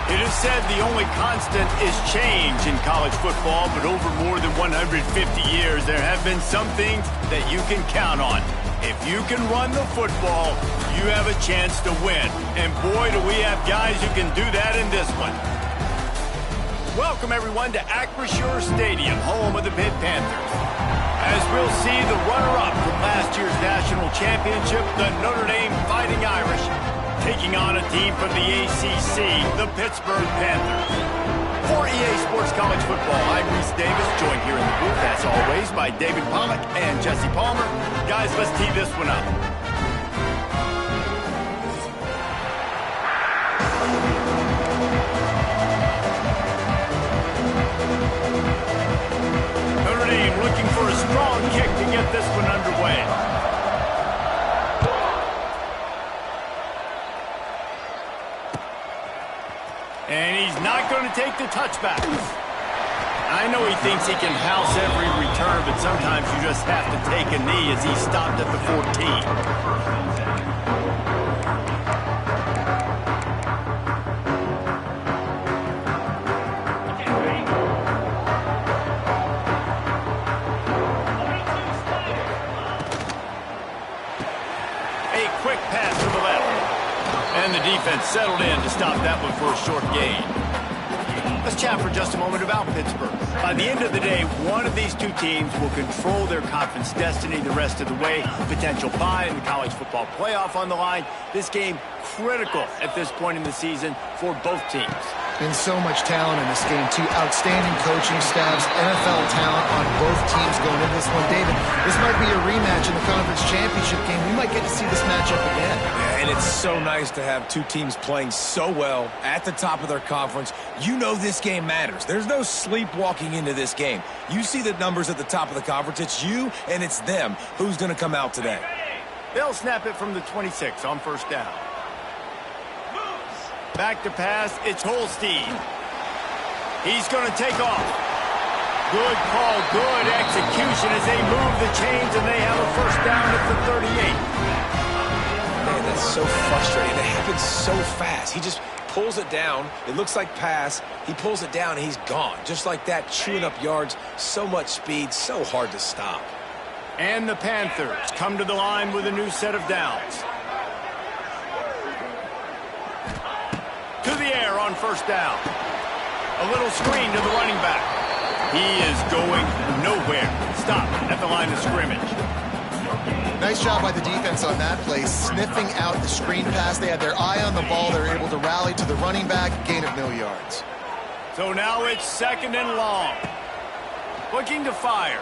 It is said the only constant is change in college football, but over more than 150 years, there have been some things that you can count on. If you can run the football, you have a chance to win. And boy, do we have guys who can do that in this one. Welcome, everyone, to Acrisure Stadium, home of the Pitt Panthers. As we'll see the runner-up from last year's national championship, the Notre Dame Fighting Irish, taking on a team from the ACC, the Pittsburgh Panthers. For EA Sports College Football, I'm Reese Davis, joined here in the booth, as always, by David Pollack and Jesse Palmer. Guys, let's tee this one up. Notre Dame looking for a strong kick to get this one underway. And he's not going to take the touchback. I know he thinks he can house every return, but sometimes you just have to take a knee as he stopped at the 14. A quick pass to the left. And the defense settled in to stop that one for a short gain. Let's chat for just a moment about Pittsburgh. By the end of the day, one of these two teams will control their conference destiny the rest of the way. Potential bye in the college football playoff on the line. This game critical at this point in the season for both teams. Been so much talent in this game, too. Outstanding coaching staffs, NFL talent on both teams going into this one. David, this might be a rematch in the conference championship game. We might get to see this matchup again. Yeah, and it's so nice to have two teams playing so well at the top of their conference. You know this game matters. There's no sleepwalking into this game. You see the numbers at the top of the conference. It's you and it's them. Who's going to come out today? They'll snap it from the 26 on first down. Back to pass, it's Holstein. He's going to take off. Good call, good execution as they move the chains and they have a first down at the 38. Man, that's so frustrating. It happens so fast. He just pulls it down. It looks like pass. He pulls it down and he's gone. Just like that, chewing up yards. So much speed, so hard to stop. And the Panthers come to the line with a new set of downs. To the air on first down. A little screen to the running back. He is going nowhere. Stop at the line of scrimmage. Nice job by the defense on that play, sniffing out the screen pass. They had their eye on the ball. They're able to rally to the running back, gain of no yards. So now it's second and long. Looking to fire.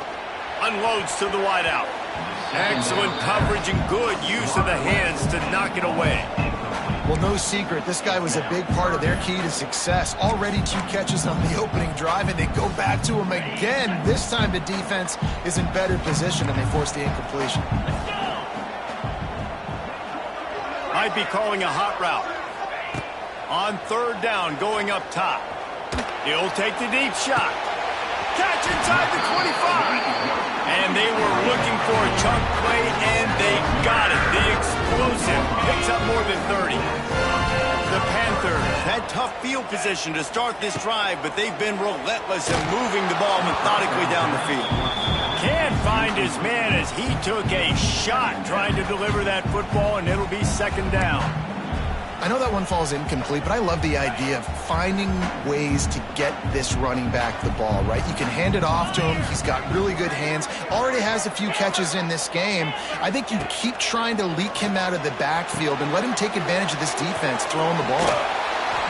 Unloads to the wideout. Excellent coverage and good use of the hands to knock it away. Well, no secret, this guy was a big part of their key to success. Already 2 catches on the opening drive, and they go back to him again. This time the defense is in better position, and they force the incompletion. Might be calling a hot route. On third down, going up top. He'll take the deep shot. Catch inside the 25. And they were looking for a chunk play, and they got it. The explosive picks up more than 30. The Panthers had tough field position to start this drive, but they've been relentless in moving the ball methodically down the field. Can't find his man as he took a shot trying to deliver that football, and it'll be second down. I know that one falls incomplete, but I love the idea of finding ways to get this running back the ball, right? You can hand it off to him. He's got really good hands. Already has a few catches in this game. I think you keep trying to leak him out of the backfield and let him take advantage of this defense throwing the ball.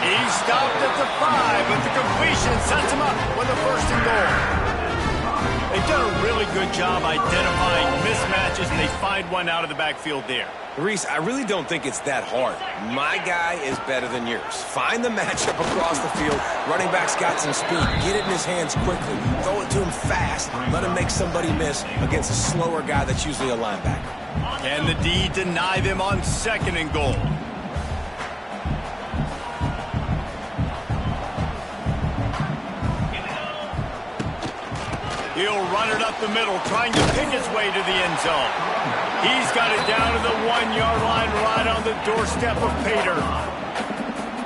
He stopped at the 5, but the completion sets him up with a first and goal. They've done a really good job identifying mismatches, and they find one out of the backfield there. Reese, I really don't think it's that hard. My guy is better than yours. Find the matchup across the field. Running back's got some speed. Get it in his hands quickly. Throw it to him fast. Let him make somebody miss against a slower guy that's usually a linebacker. Can the D deny them on second and goal? He'll run it up the middle, trying to pick his way to the end zone. He's got it down to the 1-yard line right on the doorstep of Pater.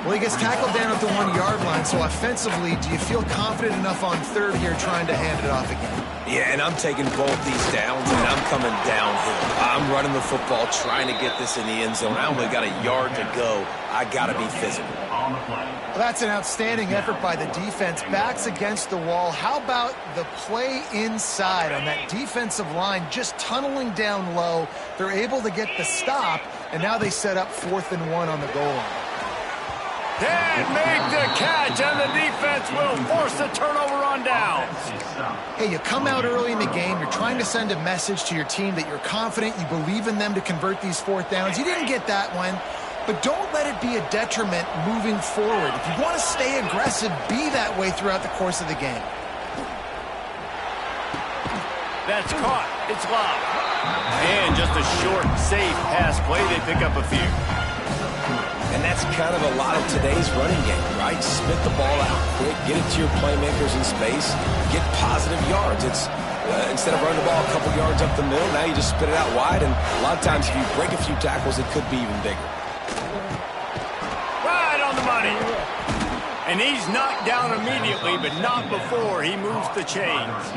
Well, he gets tackled down at the 1-yard line, so offensively, do you feel confident enough on third here trying to hand it off again? Yeah, and I'm taking both these downs, and I'm coming downhill. I'm running the football, trying to get this in the end zone. I only got a yard to go. I got to be physical. Well, that's an outstanding effort by the defense. Backs against the wall. How about the play inside on that defensive line, just tunneling down low? They're able to get the stop, and now they set up 4th and 1 on the goal line. Can't make the catch, and the defense will force the turnover on downs. Hey, you come out early in the game, you're trying to send a message to your team that you're confident, you believe in them to convert these 4th downs. You didn't get that one, but don't let it be a detriment moving forward. If you want to stay aggressive, be that way throughout the course of the game. That's caught. It's lobbed. And just a short, safe pass play. They pick up a few. And that's kind of a lot of today's running game, right? Spit the ball out quick, get it to your playmakers in space, get positive yards. It's instead of running the ball a couple yards up the middle, now you just spit it out wide, and a lot of times if you break a few tackles, it could be even bigger. Right on the money. And he's knocked down immediately, but not before he moves the chains.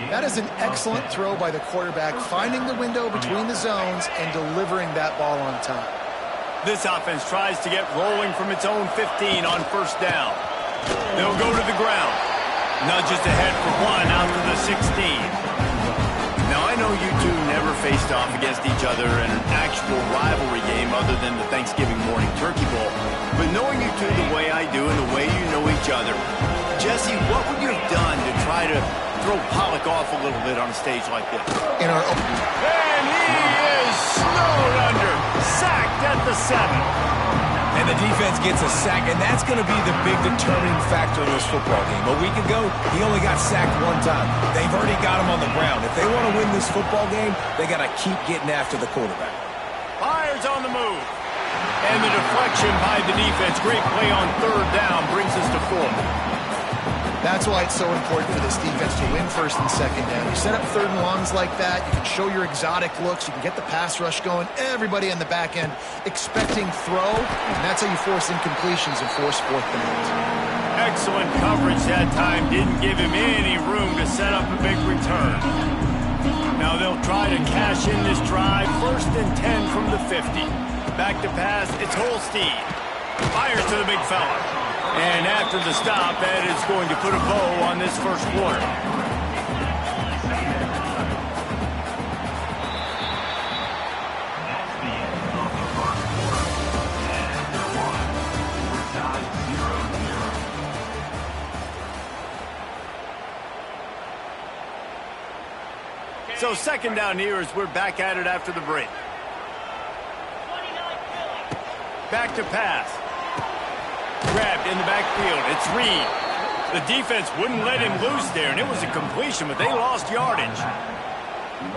That is an excellent throw by the quarterback, finding the window between the zones and delivering that ball on time. This offense tries to get rolling from its own 15 on 1st down. They'll go to the ground. Nudges ahead for 1 out to the 16. Now, I know you two never faced off against each other in an actual rivalry game other than the Thanksgiving morning turkey bowl. But knowing you two the way I do and the way you know each other, Jesse, what would you have done to try to throw Pollock off a little bit on a stage like this? In our And he is snowed under, sacked at the 7. And the defense gets a sack, and that's going to be the big determining factor in this football game. A week ago, he only got sacked 1 time. They've already got him on the ground. If they want to win this football game, they got to keep getting after the quarterback. Fires on the move. And the deflection by the defense. Great play on 3rd down brings us to 4. That's why it's so important for this defense to win 1st and 2nd down. You set up 3rd and longs like that, you can show your exotic looks, you can get the pass rush going, everybody on the back end expecting throw, and that's how you force incompletions and force 4th downs. Excellent coverage that time. Didn't give him any room to set up a big return. Now they'll try to cash in this drive. 1st and 10 from the 50. Back to pass, it's Holstein. Fires to the big fella. And after the stop, that is going to put a bow on this 1st quarter. So 2nd down here as we're back at it after the break. Back to pass. Grabbed in the backfield. It's Reed. The defense wouldn't let him loose there, and it was a completion, but they lost yardage.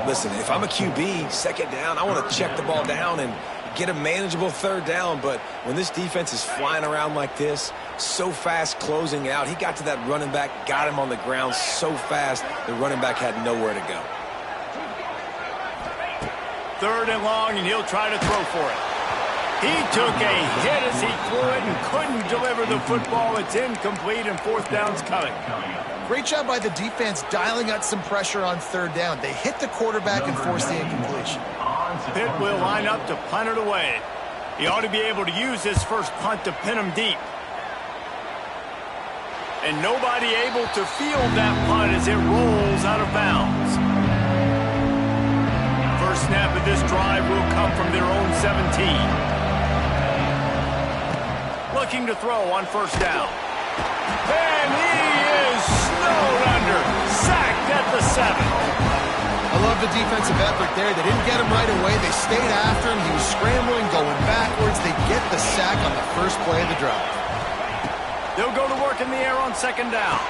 Listen, if I'm a QB, 2nd down, I want to check the ball down and get a manageable 3rd down, but when this defense is flying around like this, so fast closing out, he got to that running back, got him on the ground so fast, the running back had nowhere to go. 3rd and long, and he'll try to throw for it. He took a hit as he threw it and couldn't deliver the football. It's incomplete, and 4th down's coming. Great job by the defense dialing out some pressure on 3rd down. They hit the quarterback and forced the incompletion. Pitt will line up to punt it away. He ought to be able to use his 1st punt to pin him deep. And nobody able to field that punt as it rolls out of bounds. First snap of this drive will come from their own 17. Looking to throw on 1st down. And he is snowed under. Sacked at the 7. I love the defensive effort there. They didn't get him right away. They stayed after him. He was scrambling, going backwards. They get the sack on the 1st play of the drive. They'll go to work in the air on 2nd down.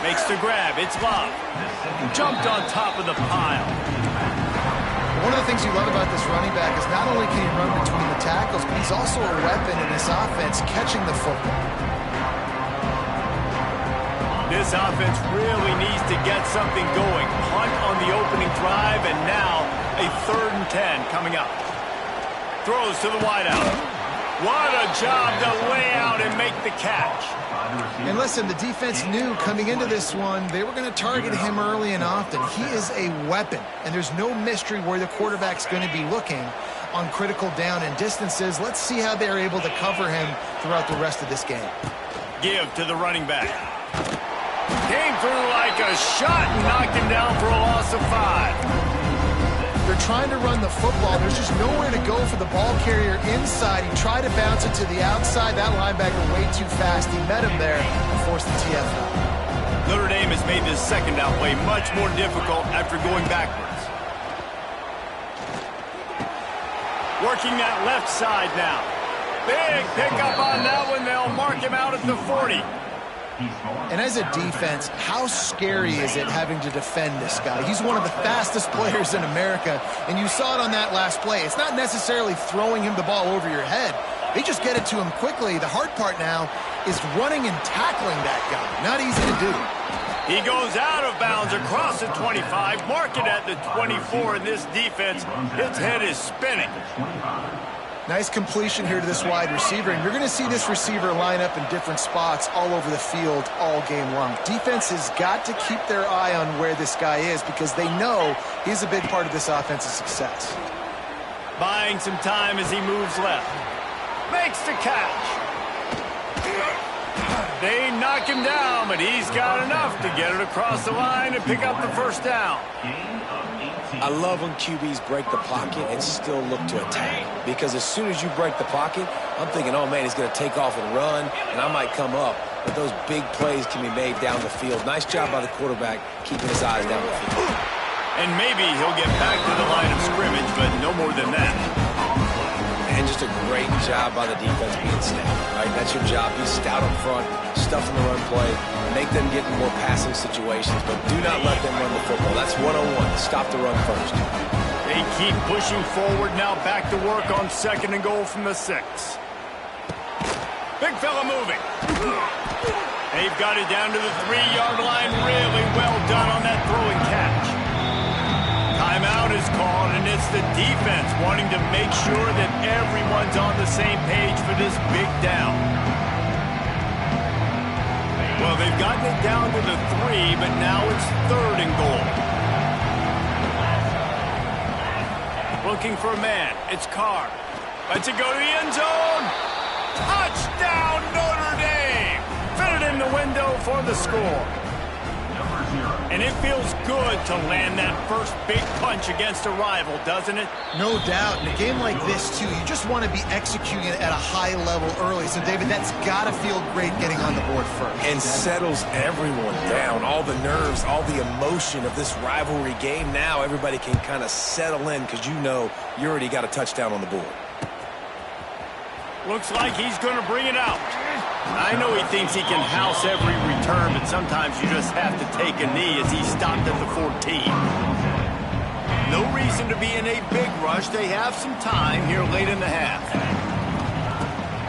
Makes the grab. It's Love. Jumped on top of the pile. One of the things you love about this running back is not only can he run between the tackles, but he's also a weapon in this offense catching the football. This offense really needs to get something going. Punt on the opening drive, and now a 3rd and 10 coming up. Throws to the wideout. What a job to lay out and make the catch. And listen, the defense knew coming into this one, they were going to target him early and often. He is a weapon, and there's no mystery where the quarterback's going to be looking on critical down and distances. Let's see how they're able to cover him throughout the rest of this game. Give to the running back. Came through like a shot and knocked him down for a loss of 5. They're trying to run the football. There's just nowhere to go for the ball carrier inside. He tried to bounce it to the outside. That linebacker way too fast. He met him there and forced the TFL. Notre Dame has made this second down play much more difficult after going backwards. Working that left side now. Big pickup on that one. They'll mark him out at the 40. And as a defense, how scary is it having to defend this guy? He's one of the fastest players in America, and you saw it on that last play. It's not necessarily throwing him the ball over your head. They just get it to him quickly. The hard part now is running and tackling that guy. Not easy to do. He goes out of bounds across the 25, mark it at the 24, and this defense, its head is spinning. Nice completion here to this wide receiver, and you're going to see this receiver line up in different spots all over the field all game long. Defense has got to keep their eye on where this guy is because they know he's a big part of this offense's success. Buying some time as he moves left. Makes the catch. They knock him down, but he's got enough to get it across the line and pick up the first down. I love when QBs break the pocket and still look to attack. Because as soon as you break the pocket, I'm thinking, oh, man, he's going to take off and run, and I might come up. But those big plays can be made down the field. Nice job by the quarterback keeping his eyes down the field. And maybe he'll get back to the line of scrimmage, but no more than that. And just a great job by the defense being stout, right? That's your job. Be stout up front, stuff in the run play, make them get in more passing situations, but do not let them run the football. That's 1-on-1. Stop the run first. They keep pushing forward now, back to work on 2nd and goal from the 6. Big fella moving. They've got it down to the 3-yard line. Really well done on that throwing catch. Timeout is called, and it's the defense wanting to make sure that everyone's on the same page for this big down. Well, they've gotten it down to the 3, but now it's 3rd and goal. Looking for a man. It's Carr. Lets it go to the end zone. Touchdown, Notre Dame! Fit it in the window for the score. And it feels good to land that first big punch against a rival, doesn't it? No doubt. In a game like this, too, you just want to be executing it at a high level early. So, David, that's got to feel great getting on the board first. And settles everyone down. All the nerves, all the emotion of this rivalry game. Now everybody can kind of settle in because you know you already got a touchdown on the board. Looks like he's going to bring it out. I know he thinks he can house every return, but sometimes you just have to take a knee as he stopped at the 14. No reason to be in a big rush. They have some time here late in the half.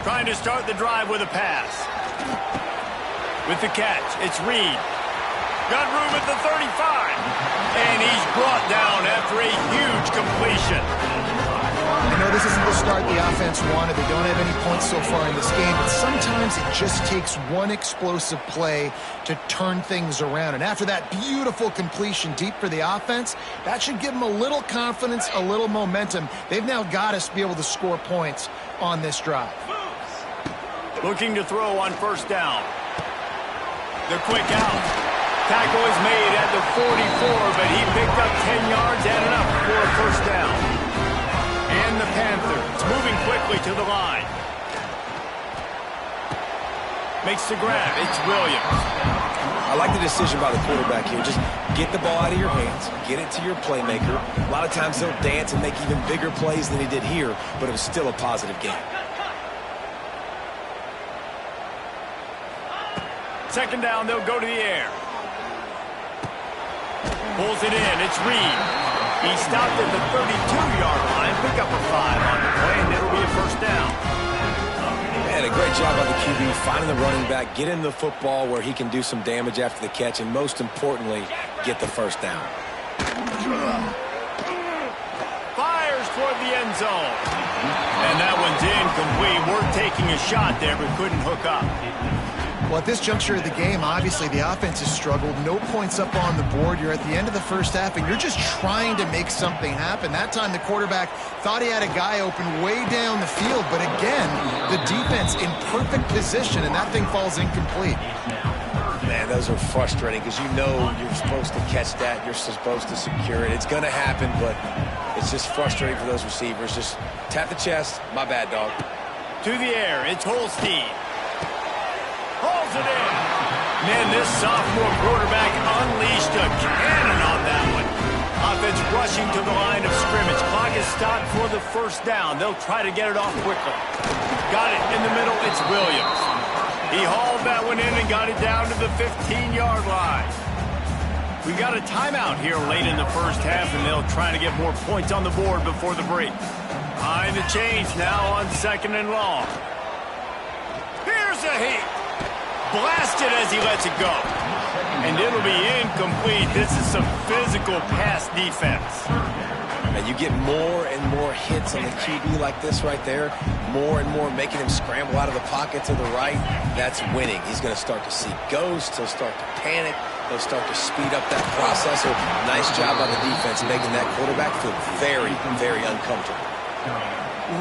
Trying to start the drive with a pass. With the catch, it's Reed. Got room at the 35. And he's brought down after a huge completion. I know this isn't the start the offense wanted. They don't have any points so far in this game, but sometimes it just takes one explosive play to turn things around. And after that beautiful completion deep for the offense, that should give them a little confidence, a little momentum. They've now got us to be able to score points on this drive. Looking to throw on 1st down. The quick out. Tackle is made at the 44, but he picked up 10 yards and enough for a 1st down. And the Panthers moving quickly to the line. Makes the grab. It's Williams. I like the decision by the quarterback here. Just get the ball out of your hands. Get it to your playmaker. A lot of times he'll dance and make even bigger plays than he did here, but it was still a positive game. 2nd down, they'll go to the air. Pulls it in. It's Reed. He stopped at the 32-yard line. Pick up a 5 on the play, and it'll be a 1st down. And a great job by the QB finding the running back, get him the football where he can do some damage after the catch, and most importantly, get the 1st down. Fires toward the end zone. And that one's incomplete. We're taking a shot there, but couldn't hook up. Well, at this juncture of the game, obviously the offense has struggled. No points up on the board. You're at the end of the first half, and you're just trying to make something happen. That time the quarterback thought he had a guy open way down the field, but again, the defense in perfect position, and that thing falls incomplete. Man, those are frustrating because you know you're supposed to catch that. You're supposed to secure it. It's going to happen, but it's just frustrating for those receivers. Just tap the chest. My bad, dog. To the air, it's Holstein. Hauls it in. Man, this sophomore quarterback unleashed a cannon on that one. Offense rushing to the line of scrimmage. Clock is stopped for the first down. They'll try to get it off quickly. Got it in the middle. It's Williams. He hauled that one in and got it down to the 15-yard line. We've got a timeout here late in the first half, and they'll try to get more points on the board before the break. Behind the chains now on 2nd and long. Here's a heat. Blasted as he lets it go. And it'll be incomplete. This is some physical pass defense. And you get more and more hits on the QB like this right there. More and more making him scramble out of the pocket to the right. That's winning. He's going to start to see ghosts. He'll start to panic. He'll start to speed up that process. So nice job by the defense making that quarterback feel very, very uncomfortable.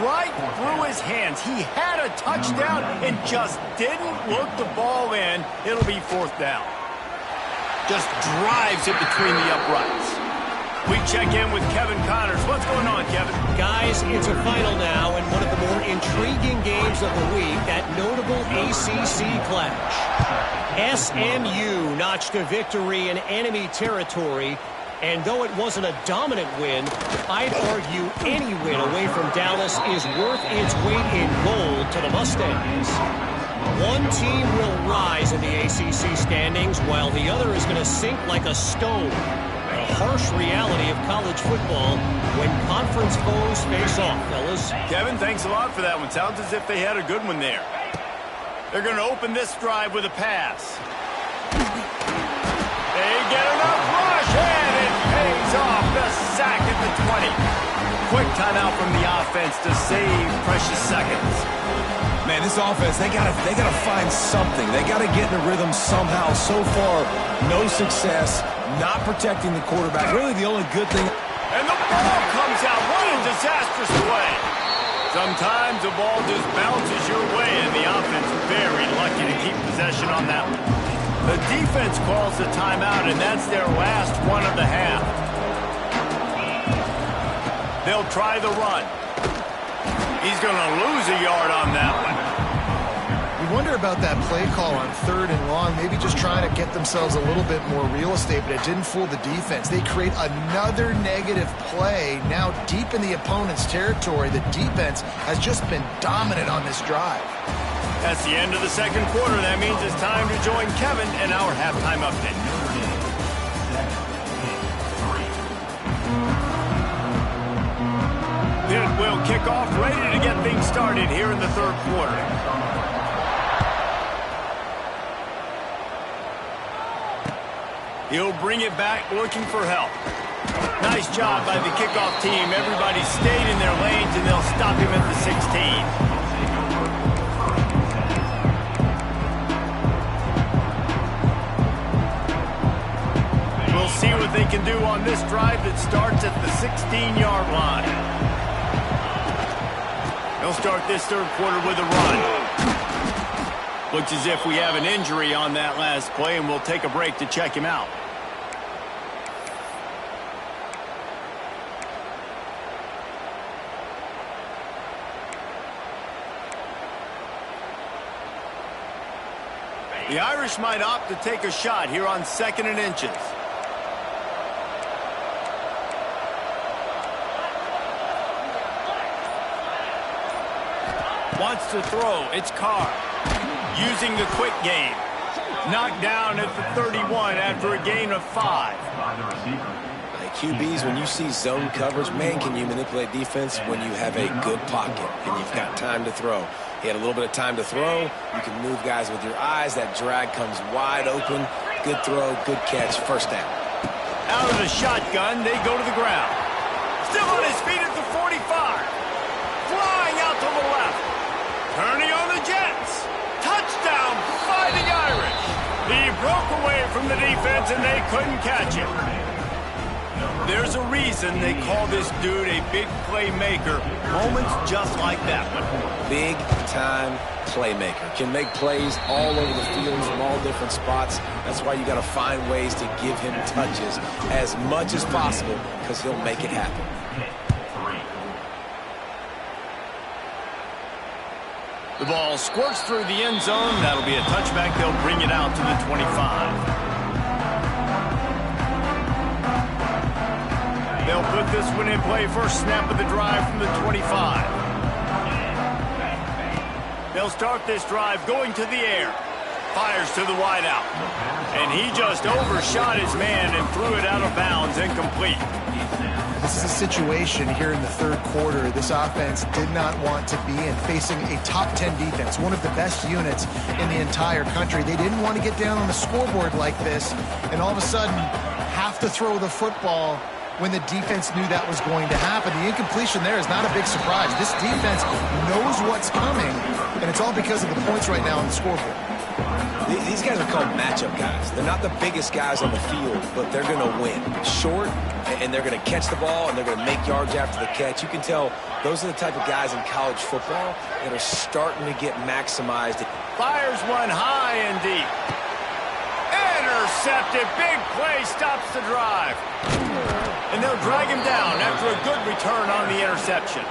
Right through his hands. He had a touchdown and just didn't look the ball in. It'll be 4th down. Just drives it between the uprights. We check in with Kevin Connors. What's going on, Kevin? Guys, it's a final now and one of the more intriguing games of the week, that notable ACC clash. SMU notched a victory in enemy territory, and though it wasn't a dominant win, I'd argue any win away from Dallas is worth its weight in gold to the Mustangs. One team will rise in the ACC standings, while the other is going to sink like a stone. A harsh reality of college football when conference foes face off, fellas. Kevin, thanks a lot for that one. Sounds as if they had a good one there. They're going to open this drive with a pass. They get enough rush, and it pays off. The sack at the 20. Quick timeout from the offense to save precious seconds. Man, this offense, they gotta find something. They gotta get in a rhythm somehow. So far, no success. Not protecting the quarterback. Really the only good thing. And the ball comes out. What a disastrous play. Sometimes the ball just bounces your way, and the offense very lucky to keep possession on that one. The defense calls the timeout, and that's their last one of the half. They'll try the run. He's going to lose a yard on that one. You wonder about that play call on 3rd and long, maybe just trying to get themselves a little bit more real estate, but it didn't fool the defense. They create another negative play now deep in the opponent's territory. The defense has just been dominant on this drive. That's the end of the 2nd quarter. That means it's time to join Kevin in our halftime update. Pitt will kick off, ready to get things started here in the 3rd quarter. He'll bring it back, looking for help. Nice job by the kickoff team. Everybody stayed in their lanes, and they'll stop him at the 16. We'll see what they can do on this drive that starts at the 16-yard line. They'll start this 3rd quarter with a run. Looks as if we have an injury on that last play, and we'll take a break to check him out. The Irish might opt to take a shot here on 2nd and inches. Wants to throw. It's Carr. Using the quick game. Knocked down at the 31 after a gain of 5. QBs, when you see zone coverage, man, can you manipulate defense when you have a good pocket and you've got time to throw. He had a little bit of time to throw. You can move guys with your eyes. That drag comes wide open. Good throw, good catch, 1st down. Out of the shotgun, they go to the ground. Still on his feet at the 45. Flying out Turning on the Jets. Touchdown, Fighting Irish. He broke away from the defense, and they couldn't catch him. There's a reason they call this dude a big playmaker. Moments just like that one. Big-time playmaker. Can make plays all over the field from all different spots. That's why you got to find ways to give him touches as much as possible, because he'll make it happen. The ball squirts through the end zone. That'll be a touchback. They'll bring it out to the 25. They'll put this one in play. First snap of the drive from the 25. They'll start this drive going to the air. Fires to the wideout. And he just overshot his man and threw it out of bounds, incomplete. This is a situation here in the third quarter this offense did not want to be in, facing a top 10 defense, one of the best units in the entire country. They didn't want to get down on the scoreboard like this, and all of a sudden have to throw the football when the defense knew that was going to happen. The incompletion there is not a big surprise. This defense knows what's coming, and it's all because of the points right now on the scoreboard. These guys are called matchup guys. They're not the biggest guys on the field, but they're going to win. Short, and they're going to catch the ball, and they're going to make yards after the catch. You can tell those are the type of guys in college football that are starting to get maximized. Fires one high and deep. Intercepted. Big play stops the drive. And they'll drag him down after a good return on the interception.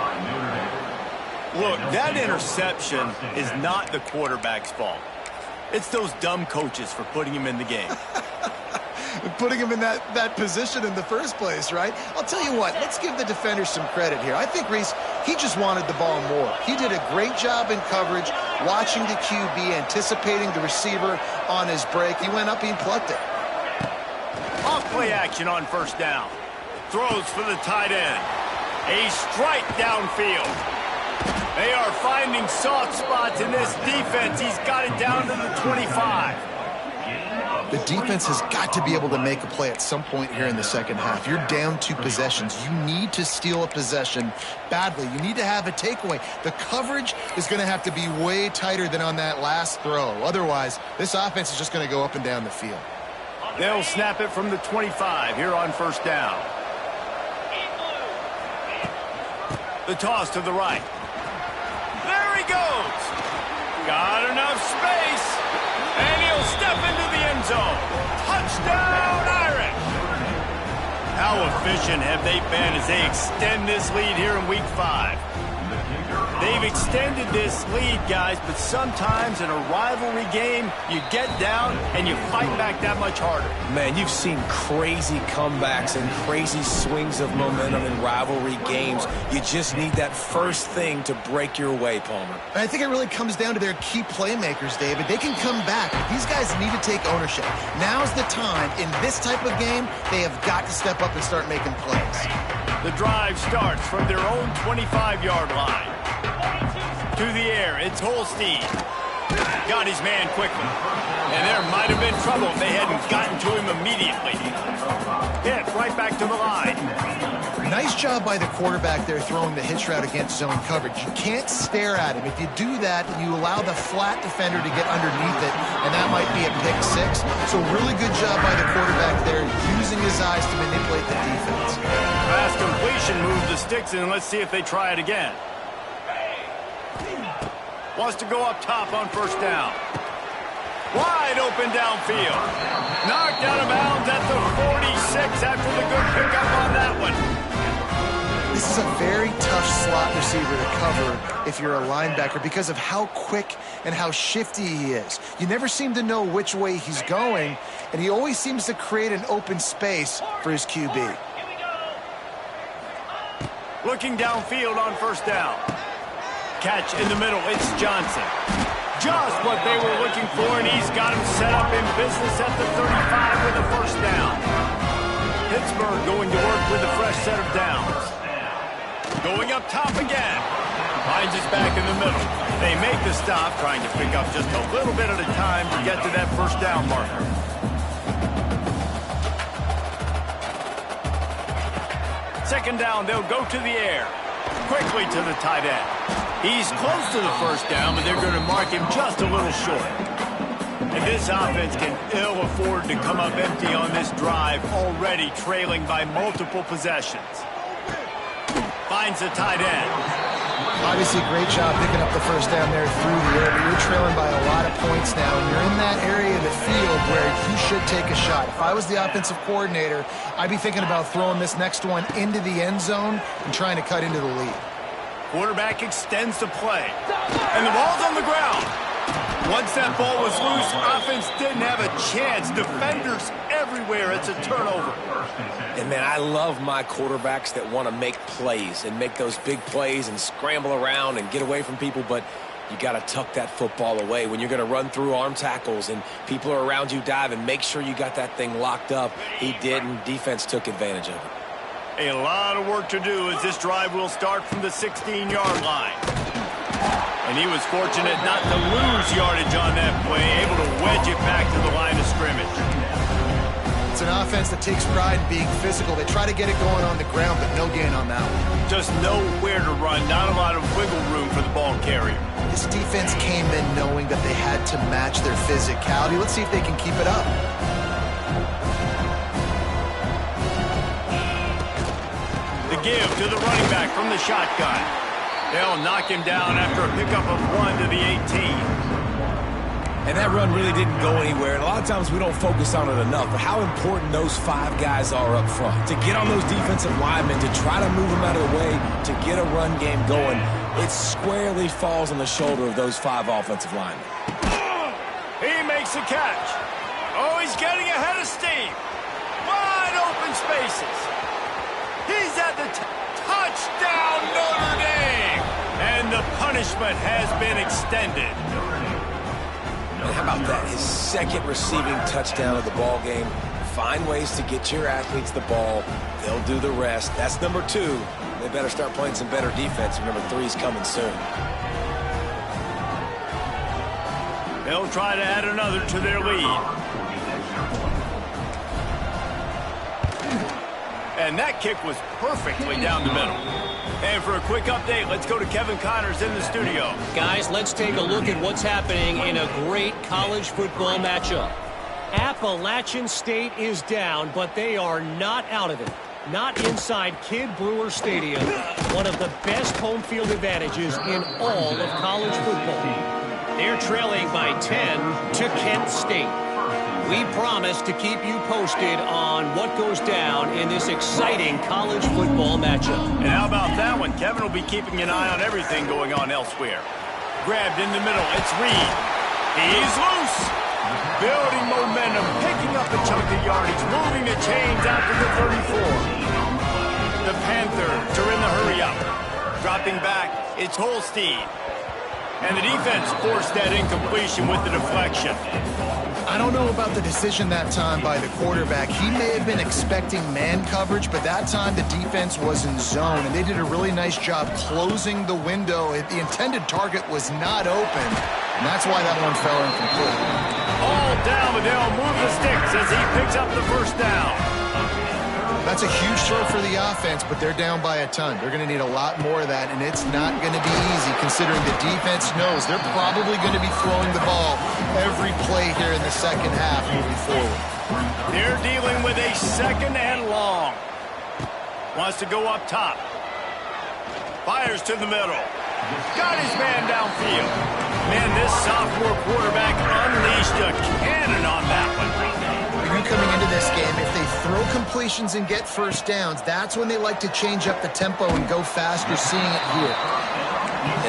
Look, that interception is not the quarterback's fault. It's those dumb coaches for putting him in the game. Putting him in that position in the first place, right? I'll tell you what, let's give the defender some credit here. I think, Reese, he just wanted the ball more. He did a great job in coverage, watching the QB, anticipating the receiver on his break. He went up and plucked it. Off play action on first down. Throws for the tight end. A strike downfield. They are finding soft spots in this defense. He's got it down to the 25. The defense has got to be able to make a play at some point here in the second half. You're down 2 possessions. You need to steal a possession badly. You need to have a takeaway. The coverage is going to have to be way tighter than on that last throw. Otherwise, this offense is just going to go up and down the field. They'll snap it from the 25 here on first down. The toss to the right. There he goes. Got enough space. And he'll step into the end zone. Touchdown, Irish. How efficient have they been as they extend this lead here in Week 5? They've extended this lead, guys, but sometimes in a rivalry game, you get down and you fight back that much harder. Man, you've seen crazy comebacks and crazy swings of momentum in rivalry games. You just need that first thing to break your way, Palmer. And I think it really comes down to their key playmakers, David. They can come back. These guys need to take ownership. Now's the time. In this type of game, they have got to step up and start making plays. The drive starts from their own 25-yard line. To the air, it's Holstein. Got his man quickly. And there might have been trouble if they hadn't gotten to him immediately. Hit right back to the line. Nice job by the quarterback there throwing the hitch route against zone coverage. You can't stare at him. If you do that, you allow the flat defender to get underneath it, and that might be a pick 6. So really good job by the quarterback there, using his eyes to manipulate the defense. Fast completion, move the sticks in, and let's see if they try it again. Wants to go up top on first down. Wide open downfield. Knocked out of bounds at the 46 after the good pickup on that one. This is a very tough slot receiver to cover if you're a linebacker because of how quick and how shifty he is. You never seem to know which way he's going, and he always seems to create an open space for his QB. Looking downfield on first down. Catch in the middle, it's Johnson. Just what they were looking for, and he's got him set up in business at the 35 with a first down. Pittsburgh going to work with a fresh set of downs. Going up top again. Finds his back in the middle. They make the stop, trying to pick up just a little bit at a time to get to that first down marker. Second down, they'll go to the air. Quickly to the tight end. He's close to the first down, but they're going to mark him just a little short. And this offense can ill afford to come up empty on this drive, already trailing by multiple possessions. Finds the tight end. Obviously, great job picking up the first down there through the air, but you're trailing by a lot of points now, and you're in that area of the field where you should take a shot. If I was the offensive coordinator, I'd be thinking about throwing this next one into the end zone and trying to cut into the lead. Quarterback extends the play, and the ball's on the ground. Once that ball was loose, offense didn't have a chance. Defenders everywhere. It's a turnover. And, man, I love my quarterbacks that want to make plays and make those big plays and scramble around and get away from people, but you got to tuck that football away. When you're going to run through arm tackles and people are around you diving, make sure you got that thing locked up. He did, and defense took advantage of it. A lot of work to do as this drive will start from the 16-yard line. And he was fortunate not to lose yardage on that play, able to wedge it back to the line of scrimmage. It's an offense that takes pride in being physical. They try to get it going on the ground, but no gain on that one. Just nowhere to run, not a lot of wiggle room for the ball carrier. This defense came in knowing that they had to match their physicality. Let's see if they can keep it up. The give to the running back from the shotgun. They'll knock him down after a pickup of 1 to the 18. And that run really didn't go anywhere. And a lot of times we don't focus on it enough. But how important those 5 guys are up front. To get on those defensive linemen, to try to move them out of the way, to get a run game going, it squarely falls on the shoulder of those 5 offensive linemen. He makes the catch. Oh, he's getting ahead of steam. Wide open spaces. He's at the touchdown, Notre Dame. And the punishment has been extended. And how about that? His second receiving touchdown of the ball game. Find ways to get your athletes the ball. They'll do the rest. That's number 2. They better start playing some better defense. Number 3 is coming soon. They'll try to add another to their lead. And that kick was perfectly down the middle. And for a quick update, let's go to Kevin Connors in the studio. Guys, let's take a look at what's happening in a great college football matchup. Appalachian State is down, but they are not out of it. Not inside Kidd Brewer Stadium, one of the best home field advantages in all of college football. They're trailing by 10 to Kent State. We promise to keep you posted on what goes down in this exciting college football matchup. And how about that one? Kevin will be keeping an eye on everything going on elsewhere. Grabbed in the middle. It's Reed. He's loose. Building momentum, picking up a chunk of yardage, moving the chains out to the 34. The Panthers are in the hurry up. Dropping back, it's Holstein. And the defense forced that incompletion with the deflection. I don't know about the decision that time by the quarterback. He may have been expecting man coverage, but that time the defense was in zone, and they did a really nice job closing the window. The intended target was not open, and that's why that one fell incomplete. All down, but they'll move the sticks as he picks up the first down. That's a huge throw for the offense, but they're down by a ton. They're going to need a lot more of that, and it's not going to be easy considering the defense knows they're probably going to be throwing the ball every play here in the second half moving forward. They're dealing with a second and long. Wants to go up top. Fires to the middle. Got his man downfield. Man, this sophomore quarterback unleashed a cannon on that one. Coming into this game, if they throw completions and get first downs, that's when they like to change up the tempo and go fast. You're seeing it here.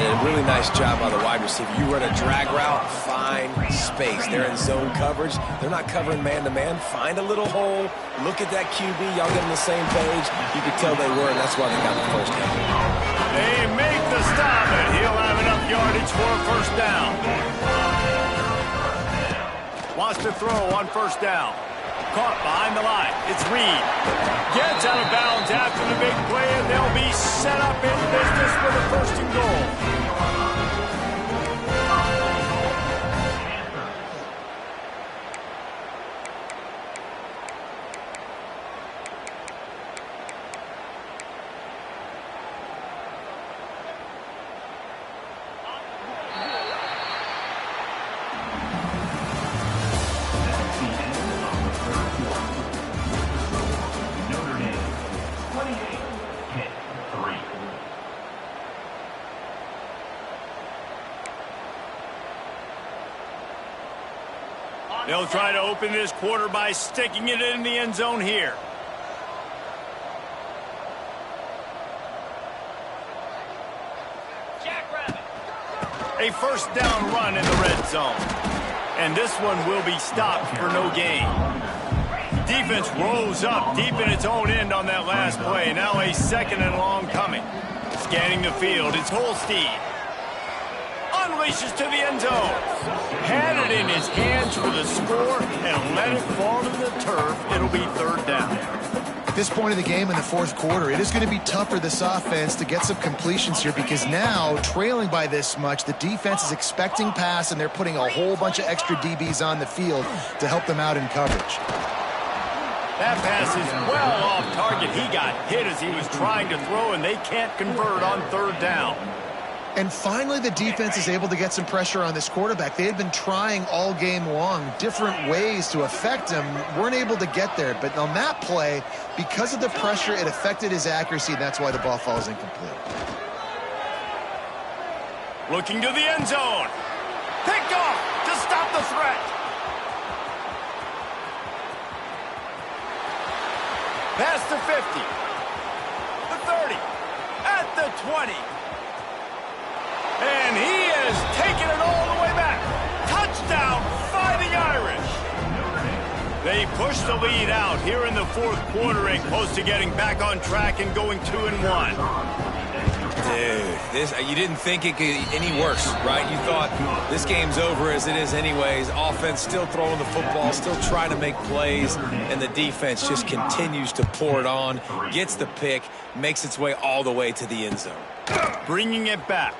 And a really nice job by the wide receiver. You run a drag route, find space. They're in zone coverage. They're not covering man-to-man. Find a little hole. Look at that QB. Y'all get on the same page. You could tell they were, and that's why they got the first down. They make the stop, and he'll have enough yardage for a first down. Wants to throw on first down. Caught behind the line. It's Reed. Gets out of bounds after the big play, and they'll be set up in business for the first and goal. They'll try to open this quarter by sticking it in the end zone here. A first down run in the red zone. And this one will be stopped for no gain. Defense rolls up deep in its own end on that last play. Now a 2nd and long coming. Scanning the field, it's Holstein. Unleashes to the end zone. Had it in his hands for the score and let it fall to the turf. It'll be 3rd down. At this point of the game in the 4th quarter, it is going to be tough for this offense to get some completions here because now, trailing by this much, the defense is expecting pass and they're putting a whole bunch of extra DBs on the field to help them out in coverage. That pass is well off target. He got hit as he was trying to throw, and they can't convert on 3rd down. And finally, the defense is able to get some pressure on this quarterback. They had been trying all game long different ways to affect him, weren't able to get there. But on that play, because of the pressure, it affected his accuracy, and that's why the ball falls incomplete. Looking to the end zone. Picked off to stop the threat. Past the 50. The 30. At the 20. And he has taken it all the way back. Touchdown, Fighting Irish. They push the lead out here in the 4th quarter and close to getting back on track and going 2-1. Dude, you didn't think it could get any worse, right? You thought this game's over as it is anyways. Offense still throwing the football, still trying to make plays, and the defense just continues to pour it on, gets the pick, makes its way all the way to the end zone. Bringing it back.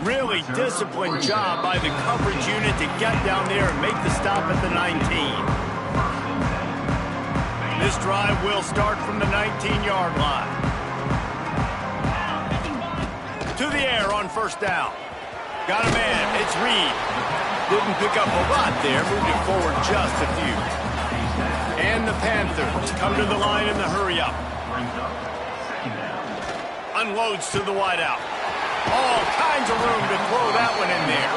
Really disciplined job by the coverage unit to get down there and make the stop at the 19. This drive will start from the 19-yard line. To the air on 1st down. Got a man. It's Reed. Didn't pick up a lot there. Moved it forward just a few. And the Panthers come to the line in the hurry-up. Unloads to the wideout. All kinds of room to throw that one in there.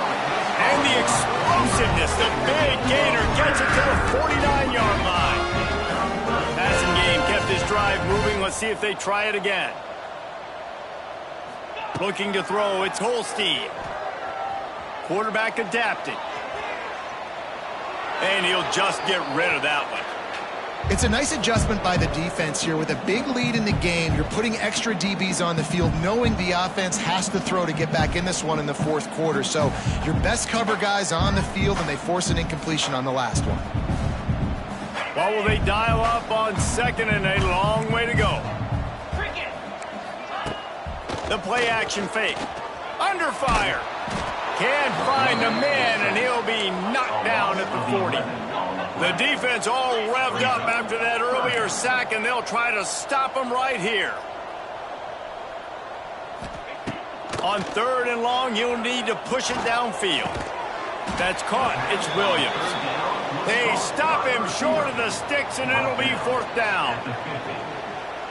And the explosiveness. The big gainer gets it to the 49-yard line. Passing game kept this drive moving. Let's see if they try it again. Looking to throw, it's Holstein. Quarterback adapting. And he'll just get rid of that one. It's a nice adjustment by the defense here. With a big lead in the game, you're putting extra DBs on the field, knowing the offense has to throw to get back in this one in the 4th quarter. So your best cover guys on the field, and they force an incompletion on the last one. Well, will they dial up on 2nd and a long way to go? The play action fake. Under fire. Can't find a man, and he'll be knocked down at the 40. The defense all revved up after that earlier sack, and they'll try to stop him right here. On 3rd and long, you'll need to push it downfield. That's caught. It's Williams. They stop him short of the sticks, and it'll be 4th down.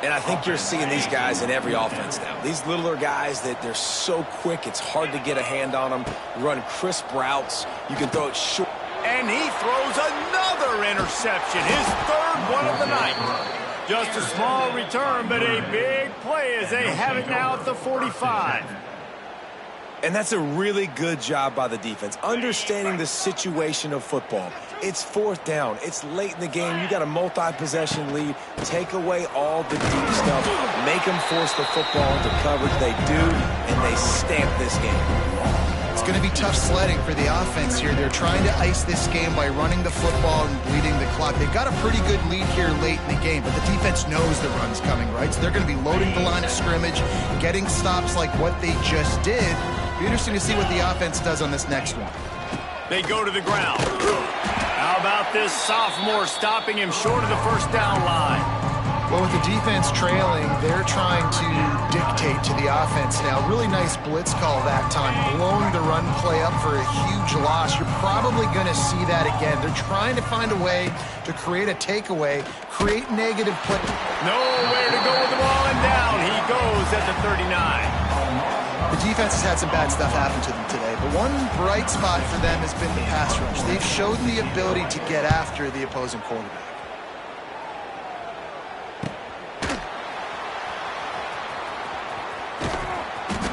And I think you're seeing these guys in every offense now. These littler guys that they're so quick, it's hard to get a hand on them. Run crisp routes. You can throw it short. And he throws another interception, his 3rd one of the night. Just a small return, but a big play as they have it now at the 45. And that's a really good job by the defense, understanding the situation of football. It's 4th down. It's late in the game. You got a multi-possession lead. Take away all the deep stuff. Make them force the football into coverage. They do, and they stamp this game. It's going to be tough sledding for the offense here. They're trying to ice this game by running the football and bleeding the clock. They've got a pretty good lead here late in the game, but the defense knows the run's coming, right? So they're going to be loading the line of scrimmage, getting stops like what they just did. Be interesting to see what the offense does on this next one. They go to the ground. How about this sophomore stopping him short of the 1st down line? Well, with the defense trailing, they're trying to dictate to the offense now. Really nice blitz call that time, blowing the run play up for a huge loss. You're probably going to see that again. They're trying to find a way to create a takeaway, create negative play. Nowhere to go with the ball, and down he goes at the 39. The defense has had some bad stuff happen to them today, but one bright spot for them has been the pass rush. They've shown the ability to get after the opposing quarterback.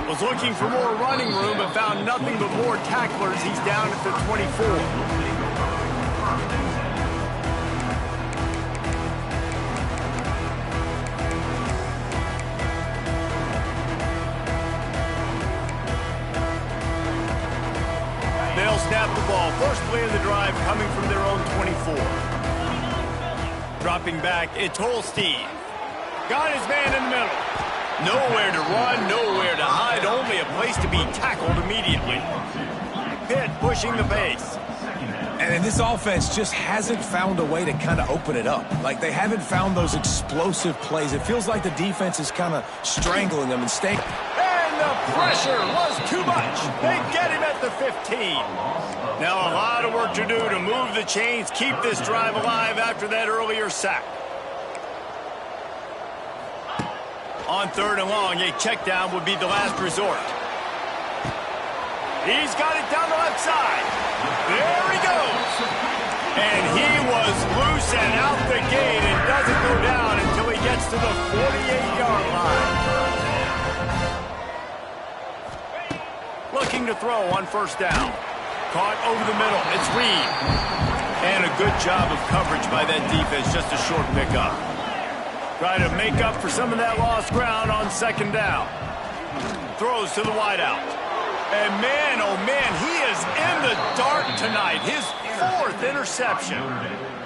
Was looking for more running room, but found nothing but more tacklers. He's down at the 24. They'll snap the ball. First play of the drive coming from their own 24. Dropping back, it's Holstein. Got his man in the middle. Nowhere to run, nowhere to hide, only a place to be tackled immediately. Pitt pushing the pace. And this offense just hasn't found a way to kind of open it up. Like, they haven't found those explosive plays. It feels like the defense is kind of strangling them and staying. And the pressure was too much. They get him at the 15. Now a lot of work to do to move the chains, keep this drive alive after that earlier sack. On 3rd and long, a check down would be the last resort. He's got it down the left side. There he goes. And he was loose and out the gate and doesn't go down until he gets to the 48-yard line. Looking to throw on 1st down. Caught over the middle. It's Reed. And a good job of coverage by that defense. Just a short pickup. Try to make up for some of that lost ground on 2nd down. Throws to the wideout. And man, oh man, he is in the dark tonight. His 4th interception.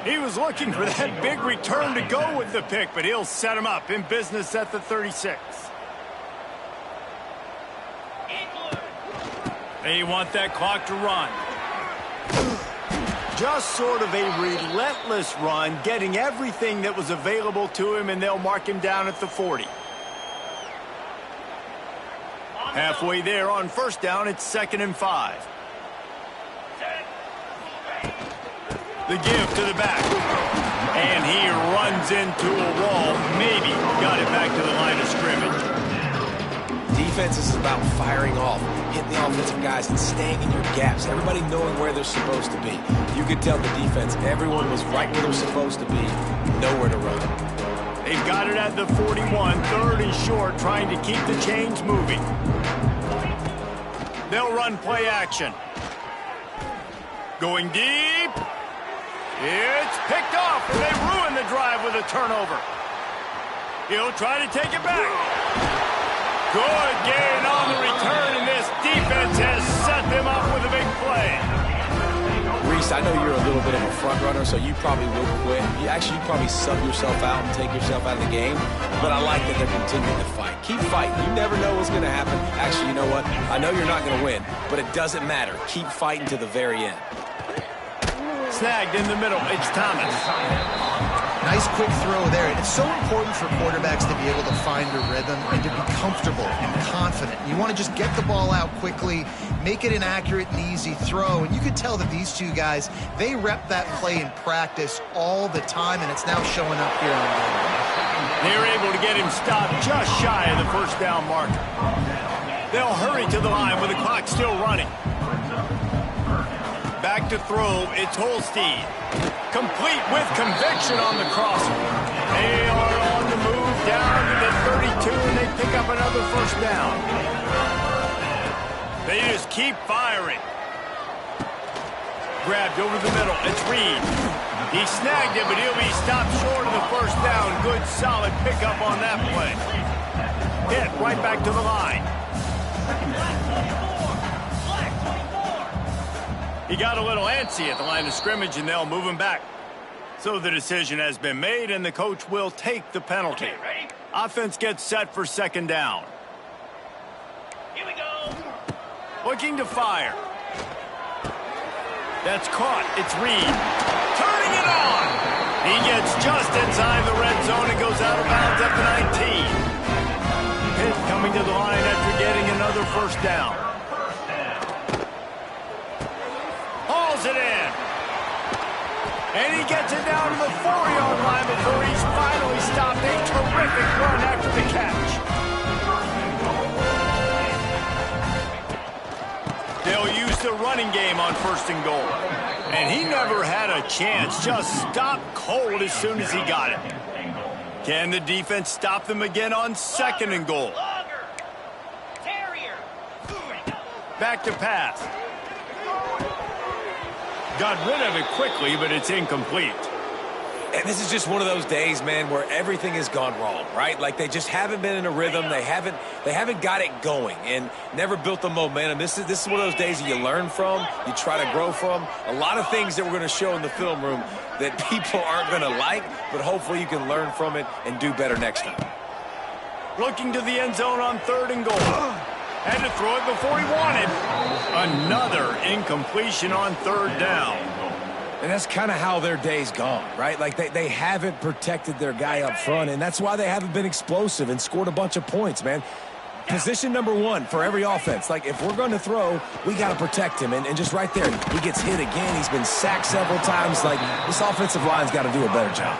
He was looking for that big return to go with the pick, but he'll set him up in business at the 36. They want that clock to run. Just sort of a relentless run, getting everything that was available to him, and they'll mark him down at the 40. Halfway there on 1st down, it's 2nd and 5. The give to the back. And he runs into a wall. Maybe got it back to the line of scrimmage. Defense is about firing off, hitting the offensive guys and staying in your gaps. Everybody knowing where they're supposed to be. You could tell the defense, everyone was right where they're supposed to be. Nowhere to run. They've got it at the 41, 3rd and short, trying to keep the chains moving. They'll run play action. Going deep. It's picked off, and they ruin the drive with a turnover. He'll try to take it back. Good gain on the return, and this defense has set them up with a big play. Reese, I know you're a little bit of a front runner, so you probably will quit. You'd probably sub yourself out and take yourself out of the game. But I like that they're continuing to fight. Keep fighting. You never know what's going to happen. Actually, you know what? I know you're not going to win, but it doesn't matter. Keep fighting to the very end. Snagged in the middle. It's Thomas. Nice quick throw there. It's so important for quarterbacks to be able to find a rhythm and to be comfortable and confident. You want to just get the ball out quickly, make it an accurate and easy throw. And you could tell that these two guys, they rep that play in practice all the time, and it's now showing up here on the game. They're able to get him stopped just shy of the 1st down marker. They'll hurry to the line with the clock still running. Back to throw, it's Holstein. Complete with conviction on the crosser. They are on the move down to the 32, and they pick up another 1st down. They just keep firing. Grabbed over the middle, it's Reed. He snagged it, but he'll be stopped short of the 1st down. Good, solid pickup on that play. Hit right back to the line. He got a little antsy at the line of scrimmage, and they'll move him back. So the decision has been made, and the coach will take the penalty. Okay, Offense gets set for 2nd down. here we go. Looking to fire. That's caught. It's Reed. Turning it on. He gets just inside the red zone and goes out of bounds at the 19. Pitt coming to the line after getting another 1st down. Hauls it in. And he gets it down to the 4-yard line before he's finally stopped. A terrific run after the catch. the running game on 1st and goal. And he never had a chance. Just stopped cold as soon as he got it. Can the defense stop them again on 2nd and goal? Back to pass. Got rid of it quickly, but it's incomplete. And this is just one of those days, man, where everything has gone wrong, right? Like they just haven't been in a rhythm. They haven't got it going and never built the momentum. This is one of those days that you learn from, you try to grow from. A lot of things that we're going to show in the film room that people aren't going to like, but hopefully you can learn from it and do better next time. Looking to the end zone on 3rd and goal. Had to throw it before he wanted. Another incompletion on 3rd down. And that's kind of how their day's gone, right? Like they haven't protected their guy up front, and that's why they haven't been explosive and scored a bunch of points, man. Position number 1 for every offense. Like, if we're going to throw, we got to protect him. And just right there, he gets hit again. He's been sacked several times. Like, this offensive line's got to do a better job.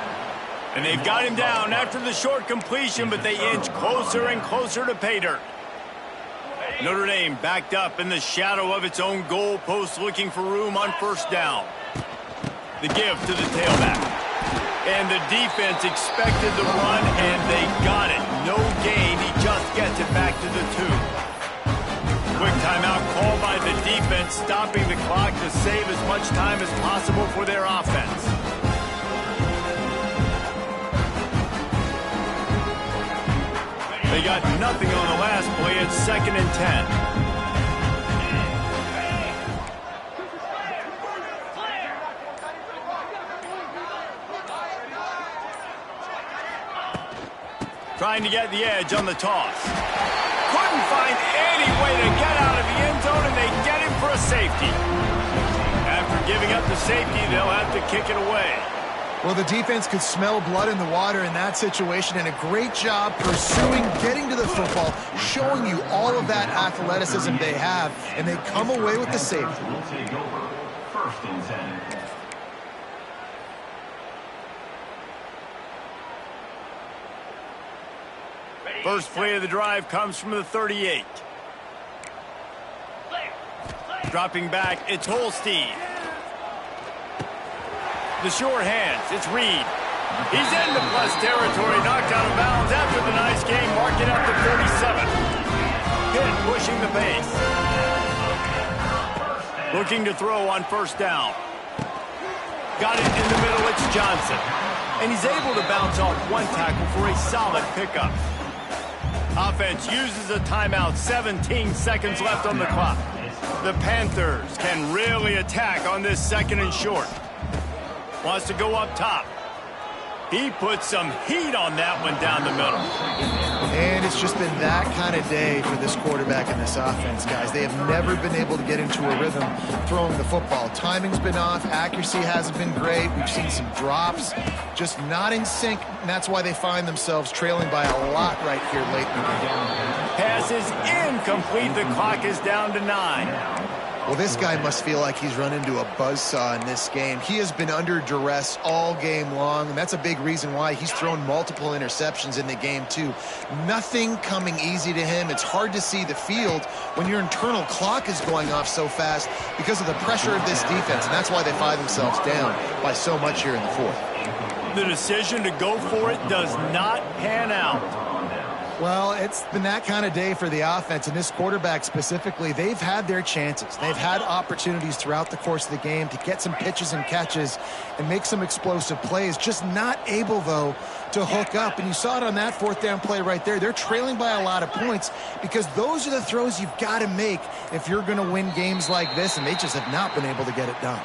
And they've got him down after the short completion, but they inch closer and closer to pay dirt. Notre Dame backed up in the shadow of its own goal post, looking for room on 1st down. The give to the tailback. And the defense expected the run, and they got it. No gain. He just gets it back to the 2. Quick timeout called by the defense, stopping the clock to save as much time as possible for their offense. They got nothing on the last play. It's 2nd and 10. Trying to get the edge on the toss. Couldn't find any way to get out of the end zone, and they get him for a safety. After giving up the safety, they'll have to kick it away. Well, the defense could smell blood in the water in that situation, and a great job pursuing, getting to the football, showing you all of that athleticism they have, and they come away with the safety. We'll take over 1st and 10. First play of the drive comes from the 38. Dropping back, it's Holstein. The short hands, it's Reed. He's into plus territory, knocked out of bounds after the nice game, marking up to 47. Pitt pushing the pace. Looking to throw on 1st down. Got it in the middle, it's Johnson. And he's able to bounce off one tackle for a solid pickup. Offense uses a timeout, 17 seconds left on the clock. The Panthers can really attack on this 2nd and short. Wants to go up top. He put some heat on that one down the middle. And it's just been that kind of day for this quarterback and this offense, guys. They have never been able to get into a rhythm throwing the football. Timing's been off. Accuracy hasn't been great. We've seen some drops, just not in sync, and that's why they find themselves trailing by a lot right here late in the game. Pass is incomplete. The clock is down to 9. Well, this guy must feel like he's run into a buzzsaw in this game. He has been under duress all game long, and that's a big reason why he's thrown multiple interceptions in the game, too. Nothing coming easy to him. It's hard to see the field when your internal clock is going off so fast because of the pressure of this defense, and that's why they find themselves down by so much here in the 4th. The decision to go for it does not pan out. Well, it's been that kind of day for the offense, and this quarterback specifically, they've had their chances. They've had opportunities throughout the course of the game to get some pitches and catches and make some explosive plays, just not able, though, to hook up. And you saw it on that 4th down play right there. They're trailing by a lot of points because those are the throws you've got to make if you're going to win games like this, and they just have not been able to get it done.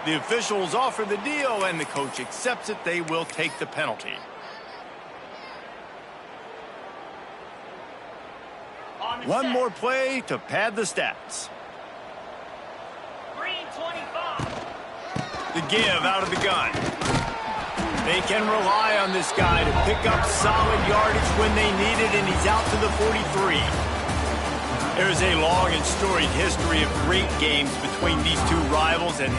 The officials offer the deal, and the coach accepts it. They will take the penalty. One more play to pad the stats. Green 25. The give out of the gun. They can rely on this guy to pick up solid yardage when they need it, and he's out to the 43. There's a long and storied history of great games between these two rivals, and